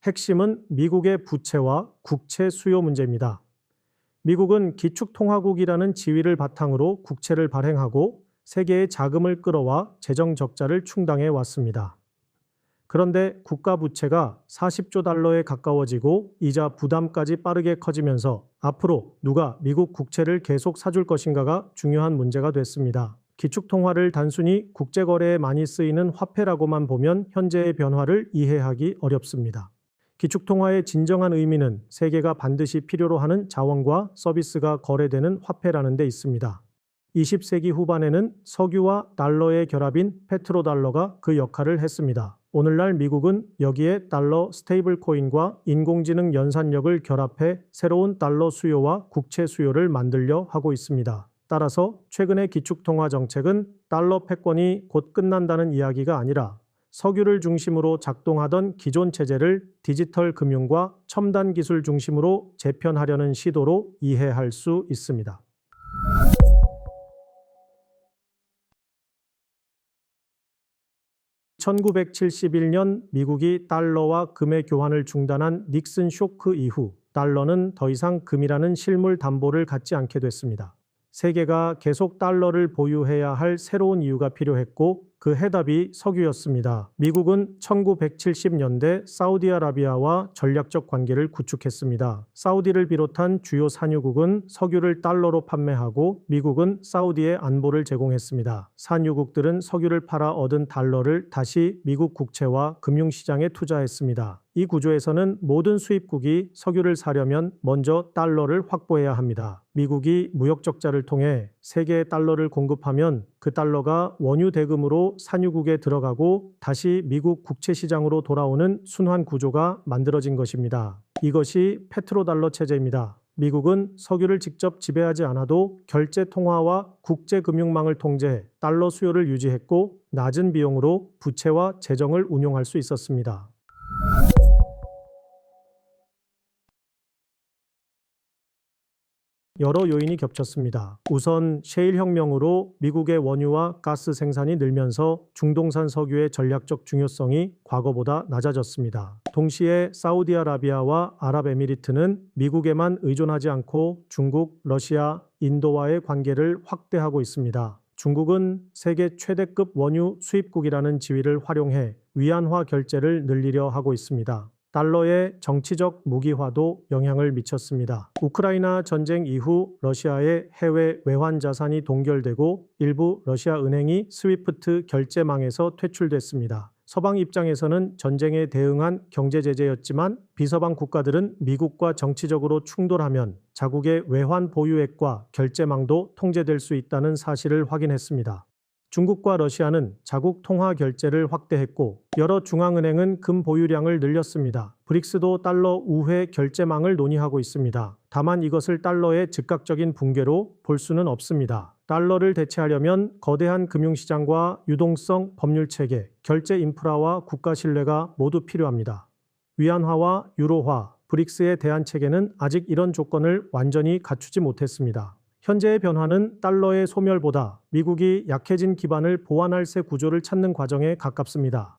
핵심은 미국의 부채와 국채 수요 문제입니다. 미국은 기축통화국이라는 지위를 바탕으로 국채를 발행하고 세계의 자금을 끌어와 재정 적자를 충당해 왔습니다. 그런데 국가 부채가 40조 달러에 가까워지고 이자 부담까지 빠르게 커지면서 앞으로 누가 미국 국채를 계속 사줄 것인가가 중요한 문제가 됐습니다. 기축통화를 단순히 국제거래에 많이 쓰이는 화폐라고만 보면 현재의 변화를 이해하기 어렵습니다. 기축통화의 진정한 의미는 세계가 반드시 필요로 하는 자원과 서비스가 거래되는 화폐라는 데 있습니다. 20세기 후반에는 석유와 달러의 결합인 페트로달러가 그 역할을 했습니다. 오늘날 미국은 여기에 달러 스테이블 코인과 인공지능 연산력을 결합해 새로운 달러 수요와 국채 수요를 만들려 하고 있습니다. 따라서 최근의 기축통화 정책은 달러 패권이 곧 끝난다는 이야기가 아니라 석유를 중심으로 작동하던 기존 체제를 디지털 금융과 첨단 기술 중심으로 재편하려는 시도로 이해할 수 있습니다. (1971년) 미국이 달러와 금의 교환을 중단한 닉슨 쇼크 이후 달러는 더 이상 금이라는 실물 담보를 갖지 않게 됐습니다. 세계가 계속 달러를 보유해야 할 새로운 이유가 필요했고 그 해답이 석유였습니다. 미국은 1970년대 사우디아라비아와 전략적 관계를 구축했습니다. 사우디를 비롯한 주요 산유국은 석유를 달러로 판매하고 미국은 사우디의 안보를 제공했습니다. 산유국들은 석유를 팔아 얻은 달러를 다시 미국 국채와 금융시장에 투자했습니다. 이 구조에서는 모든 수입국이 석유를 사려면 먼저 달러를 확보해야 합니다. 미국이 무역 적자를 통해 세계에 달러를 공급하면 그 달러가 원유 대금으로 산유국에 들어가고 다시 미국 국채 시장으로 돌아오는 순환 구조가 만들어진 것입니다. 이것이 페트로달러 체제입니다. 미국은 석유를 직접 지배하지 않아도 결제 통화와 국제 금융망을 통제해 달러 수요를 유지했고 낮은 비용으로 부채와 재정을 운용할 수 있었습니다. 여러 요인이 겹쳤습니다. 우선 셰일 혁명으로 미국의 원유와 가스 생산이 늘면서 중동산 석유의 전략적 중요성이 과거보다 낮아졌습니다. 동시에 사우디아라비아와 아랍에미리트는 미국에만 의존하지 않고 중국, 러시아, 인도와의 관계를 확대하고 있습니다. 중국은 세계 최대급 원유 수입국이라는 지위를 활용해 위안화 결제를 늘리려 하고 있습니다. 달러의 정치적 무기화도 영향을 미쳤습니다. 우크라이나 전쟁 이후 러시아의 해외 외환 자산이 동결되고 일부 러시아 은행이 스위프트 결제망에서 퇴출됐습니다. 서방 입장에서는 전쟁에 대응한 경제 제재였지만 비서방 국가들은 미국과 정치적으로 충돌하면 자국의 외환 보유액과 결제망도 통제될 수 있다는 사실을 확인했습니다. 중국과 러시아는 자국 통화 결제를 확대했고 여러 중앙은행은 금 보유량을 늘렸습니다. 브릭스도 달러 우회 결제망을 논의하고 있습니다. 다만 이것을 달러의 즉각적인 붕괴로 볼 수는 없습니다. 달러를 대체하려면 거대한 금융시장과 유동성 법률체계, 결제 인프라와 국가 신뢰가 모두 필요합니다. 위안화와 유로화, 브릭스의 대안체계는 아직 이런 조건을 완전히 갖추지 못했습니다. 현재의 변화는 달러의 소멸보다 미국이 약해진 기반을 보완할 새 구조를 찾는 과정에 가깝습니다.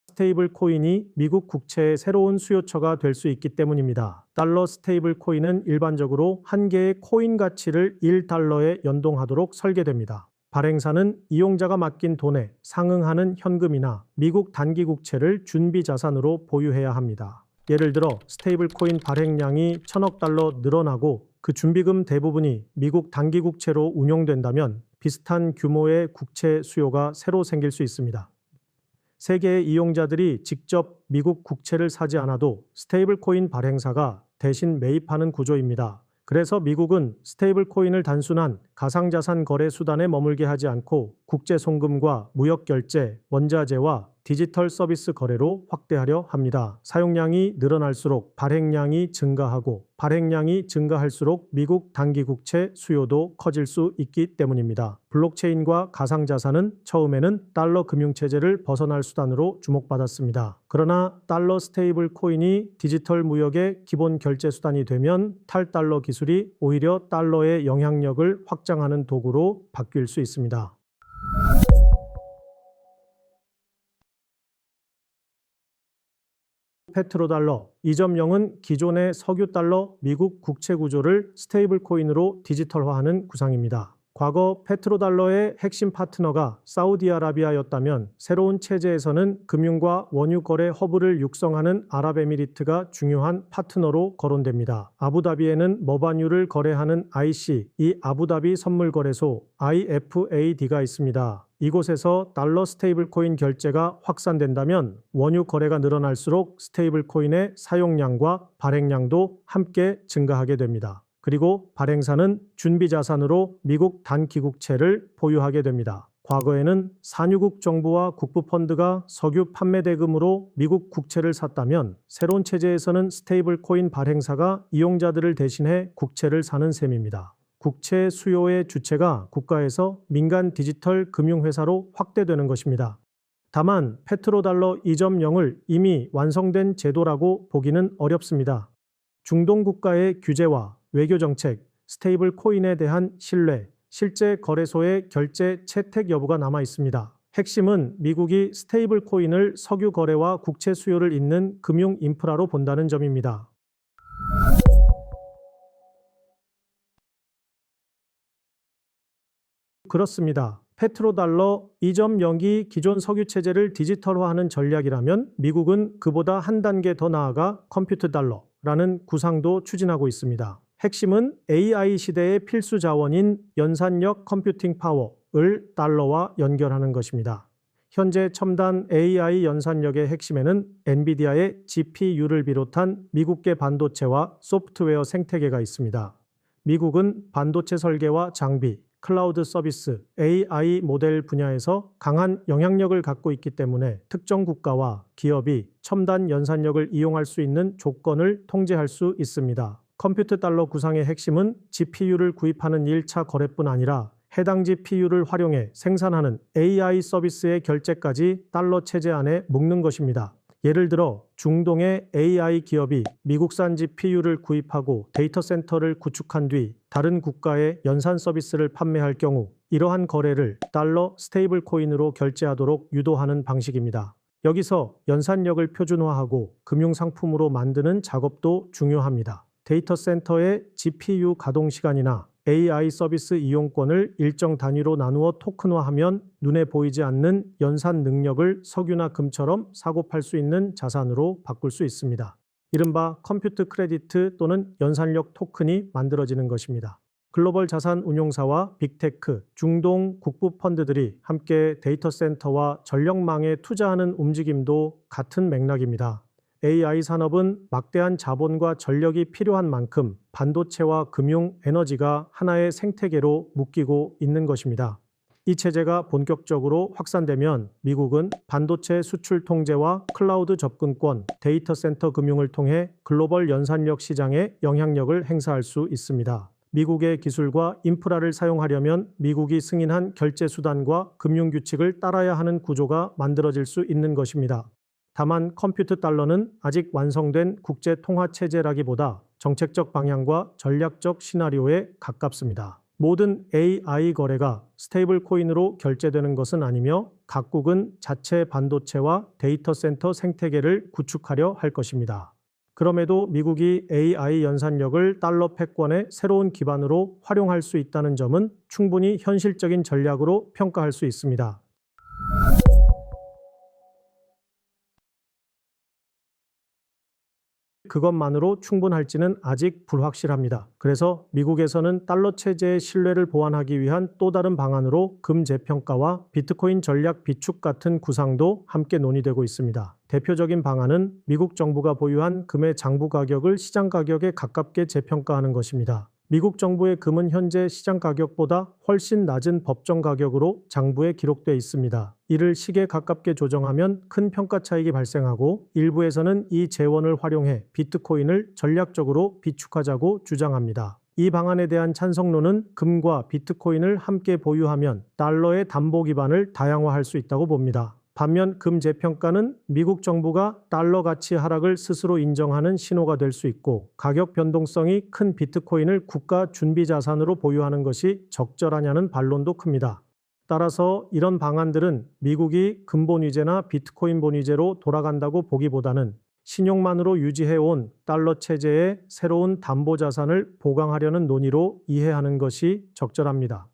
스테이블 코인이 미국 국채의 새로운 수요처가 될 수 있기 때문입니다. 달러 스테이블 코인은 일반적으로 한 개의 코인 가치를 1달러에 연동하도록 설계됩니다. 발행사는 이용자가 맡긴 돈에 상응하는 현금이나 미국 단기 국채를 준비 자산으로 보유해야 합니다. 예를 들어 스테이블 코인 발행량이 1000억 달러 늘어나고 그 준비금 대부분이 미국 단기 국채로 운용된다면 비슷한 규모의 국채 수요가 새로 생길 수 있습니다. 세계의 이용자들이 직접 미국 국채를 사지 않아도 스테이블 코인 발행사가 대신 매입하는 구조입니다. 그래서 미국은 스테이블 코인을 단순한 가상자산 거래 수단에 머물게 하지 않고 국제 송금과 무역 결제, 원자재와 디지털 서비스 거래로 확대하려 합니다. 사용량이 늘어날수록 발행량이 증가하고 발행량이 증가할수록 미국 단기 국채 수요도 커질 수 있기 때문입니다. 블록체인과 가상자산은 처음에는 달러 금융체제를 벗어날 수단으로 주목받았습니다. 그러나 달러 스테이블 코인이 디지털 무역의 기본 결제 수단이 되면 탈달러 기술이 오히려 달러의 영향력을 확장하는 도구로 바뀔 수 있습니다. 페트로달러 2.0은 기존의 석유달러 미국 국채 구조를 스테이블 코인으로 디지털화하는 구상입니다. 과거 페트로달러의 핵심 파트너가 사우디아라비아였다면 새로운 체제에서는 금융과 원유 거래 허브를 육성하는 아랍에미리트가 중요한 파트너로 거론됩니다. 아부다비에는 머바유를 거래하는 IC, 이 아부다비 선물거래소 IFAD가 있습니다. 이곳에서 달러 스테이블 코인 결제가 확산된다면 원유 거래가 늘어날수록 스테이블 코인의 사용량과 발행량도 함께 증가하게 됩니다. 그리고 발행사는 준비 자산으로 미국 단기국채를 보유하게 됩니다. 과거에는 산유국 정부와 국부펀드가 석유 판매 대금으로 미국 국채를 샀다면 새로운 체제에서는 스테이블 코인 발행사가 이용자들을 대신해 국채를 사는 셈입니다. 국채 수요의 주체가 국가에서 민간 디지털 금융회사로 확대되는 것입니다. 다만 페트로달러 2.0을 이미 완성된 제도라고 보기는 어렵습니다. 중동 국가의 규제와 외교정책, 스테이블 코인에 대한 신뢰, 실제 거래소의 결제 채택 여부가 남아 있습니다. 핵심은 미국이 스테이블 코인을 석유 거래와 국채 수요를 잇는 금융 인프라로 본다는 점입니다. 그렇습니다. 페트로달러 2.0이 기존 석유 체제를 디지털화하는 전략이라면 미국은 그보다 한 단계 더 나아가 컴퓨터 달러라는 구상도 추진하고 있습니다. 핵심은 AI 시대의 필수 자원인 연산력 컴퓨팅 파워를 달러와 연결하는 것입니다. 현재 첨단 AI 연산력의 핵심에는 엔비디아의 GPU를 비롯한 미국계 반도체와 소프트웨어 생태계가 있습니다. 미국은 반도체 설계와 장비, 클라우드 서비스, AI 모델 분야에서 강한 영향력을 갖고 있기 때문에 특정 국가와 기업이 첨단 연산력을 이용할 수 있는 조건을 통제할 수 있습니다. 컴퓨터 달러 구상의 핵심은 GPU를 구입하는 1차 거래뿐 아니라 해당 GPU를 활용해 생산하는 AI 서비스의 결제까지 달러 체제 안에 묶는 것입니다. 예를 들어 중동의 AI 기업이 미국산 GPU를 구입하고 데이터 센터를 구축한 뒤 다른 국가의 연산 서비스를 판매할 경우 이러한 거래를 달러 스테이블 코인으로 결제하도록 유도하는 방식입니다. 여기서 연산력을 표준화하고 금융상품으로 만드는 작업도 중요합니다. 데이터 센터의 GPU 가동 시간이나 AI 서비스 이용권을 일정 단위로 나누어 토큰화하면 눈에 보이지 않는 연산 능력을 석유나 금처럼 사고 팔 수 있는 자산으로 바꿀 수 있습니다. 이른바 컴퓨트 크레디트 또는 연산력 토큰이 만들어지는 것입니다. 글로벌 자산 운용사와 빅테크, 중동 국부 펀드들이 함께 데이터 센터와 전력망에 투자하는 움직임도 같은 맥락입니다. AI 산업은 막대한 자본과 전력이 필요한 만큼 반도체와 금융, 에너지가 하나의 생태계로 묶이고 있는 것입니다. 이 체제가 본격적으로 확산되면 미국은 반도체 수출 통제와 클라우드 접근권, 데이터 센터 금융을 통해 글로벌 연산력 시장에 영향력을 행사할 수 있습니다. 미국의 기술과 인프라를 사용하려면 미국이 승인한 결제 수단과 금융 규칙을 따라야 하는 구조가 만들어질 수 있는 것입니다. 다만 컴퓨터 달러는 아직 완성된 국제 통화 체제라기보다 정책적 방향과 전략적 시나리오에 가깝습니다. 모든 AI 거래가 스테이블 코인으로 결제되는 것은 아니며 각국은 자체 반도체와 데이터 센터 생태계를 구축하려 할 것입니다. 그럼에도 미국이 AI 연산력을 달러 패권의 새로운 기반으로 활용할 수 있다는 점은 충분히 현실적인 전략으로 평가할 수 있습니다. 그것만으로 충분할지는 아직 불확실합니다. 그래서 미국에서는 달러 체제의 신뢰를 보완하기 위한 또 다른 방안으로 금 재평가와 비트코인 전략 비축 같은 구상도 함께 논의되고 있습니다. 대표적인 방안은 미국 정부가 보유한 금의 장부 가격을 시장 가격에 가깝게 재평가하는 것입니다. 미국 정부의 금은 현재 시장 가격보다 훨씬 낮은 법정 가격으로 장부에 기록돼 있습니다. 이를 시계에 가깝게 조정하면 큰 평가 차익이 발생하고 일부에서는 이 재원을 활용해 비트코인을 전략적으로 비축하자고 주장합니다. 이 방안에 대한 찬성론은 금과 비트코인을 함께 보유하면 달러의 담보 기반을 다양화할 수 있다고 봅니다. 반면 금 재평가는 미국 정부가 달러 가치 하락을 스스로 인정하는 신호가 될 수 있고 가격 변동성이 큰 비트코인을 국가 준비 자산으로 보유하는 것이 적절하냐는 반론도 큽니다. 따라서 이런 방안들은 미국이 금본 위제나 비트코인 본 위제로 돌아간다고 보기보다는 신용만으로 유지해온 달러 체제의 새로운 담보 자산을 보강하려는 논의로 이해하는 것이 적절합니다.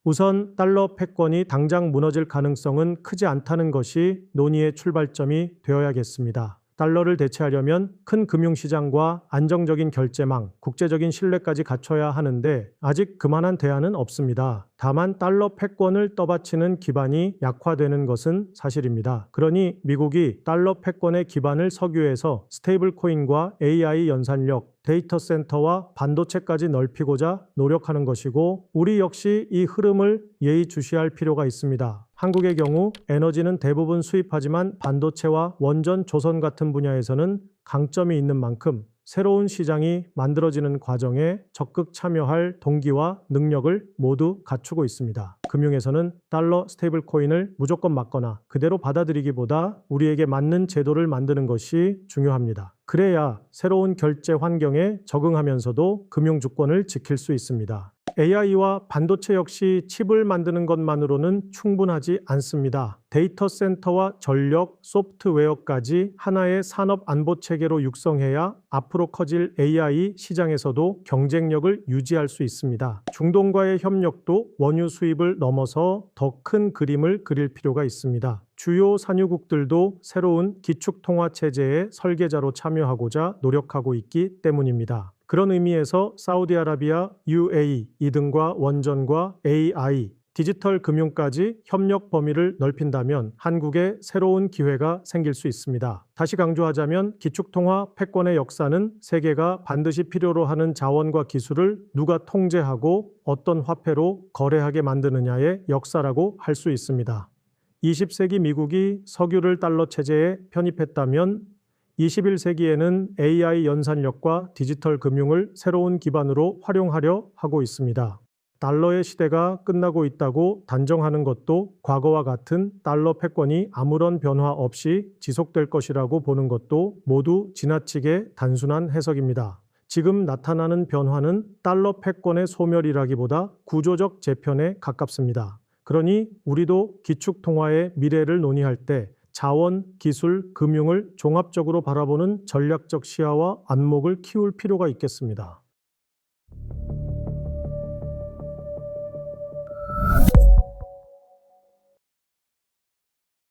우선 달러 패권이 당장 무너질 가능성은 크지 않다는 것이 논의의 출발점이 되어야겠습니다. 달러를 대체하려면 큰 금융시장과 안정적인 결제망, 국제적인 신뢰까지 갖춰야 하는데 아직 그만한 대안은 없습니다. 다만 달러 패권을 떠받치는 기반이 약화되는 것은 사실입니다. 그러니 미국이 달러 패권의 기반을 석유에서 스테이블 코인과 AI 연산력, 데이터 센터와 반도체까지 넓히고자 노력하는 것이고 우리 역시 이 흐름을 예의주시할 필요가 있습니다. 한국의 경우 에너지는 대부분 수입하지만 반도체와 원전 조선 같은 분야에서는 강점이 있는 만큼 새로운 시장이 만들어지는 과정에 적극 참여할 동기와 능력을 모두 갖추고 있습니다. 금융에서는 달러 스테이블 코인을 무조건 맞거나 그대로 받아들이기보다 우리에게 맞는 제도를 만드는 것이 중요합니다. 그래야 새로운 결제 환경에 적응하면서도 금융 주권을 지킬 수 있습니다. AI와 반도체 역시 칩을 만드는 것만으로는 충분하지 않습니다. 데이터 센터와 전력, 소프트웨어까지 하나의 산업 안보 체계로 육성해야 앞으로 커질 AI 시장에서도 경쟁력을 유지할 수 있습니다. 중동과의 협력도 원유 수입을 넘어서 더 큰 그림을 그릴 필요가 있습니다. 주요 산유국들도 새로운 기축통화 체제의 설계자로 참여하고자 노력하고 있기 때문입니다. 그런 의미에서 사우디아라비아, UAE 등과 원전과 AI, 디지털 금융까지 협력 범위를 넓힌다면 한국에 새로운 기회가 생길 수 있습니다. 다시 강조하자면 기축통화 패권의 역사는 세계가 반드시 필요로 하는 자원과 기술을 누가 통제하고 어떤 화폐로 거래하게 만드느냐의 역사라고 할 수 있습니다. 20세기 미국이 석유를 달러 체제에 편입했다면 21세기에는 AI 연산력과 디지털 금융을 새로운 기반으로 활용하려 하고 있습니다. 달러의 시대가 끝나고 있다고 단정하는 것도 과거와 같은 달러 패권이 아무런 변화 없이 지속될 것이라고 보는 것도 모두 지나치게 단순한 해석입니다. 지금 나타나는 변화는 달러 패권의 소멸이라기보다 구조적 재편에 가깝습니다. 그러니 우리도 기축통화의 미래를 논의할 때 자원, 기술, 금융을 종합적으로 바라보는 전략적 시야와 안목을 키울 필요가 있겠습니다.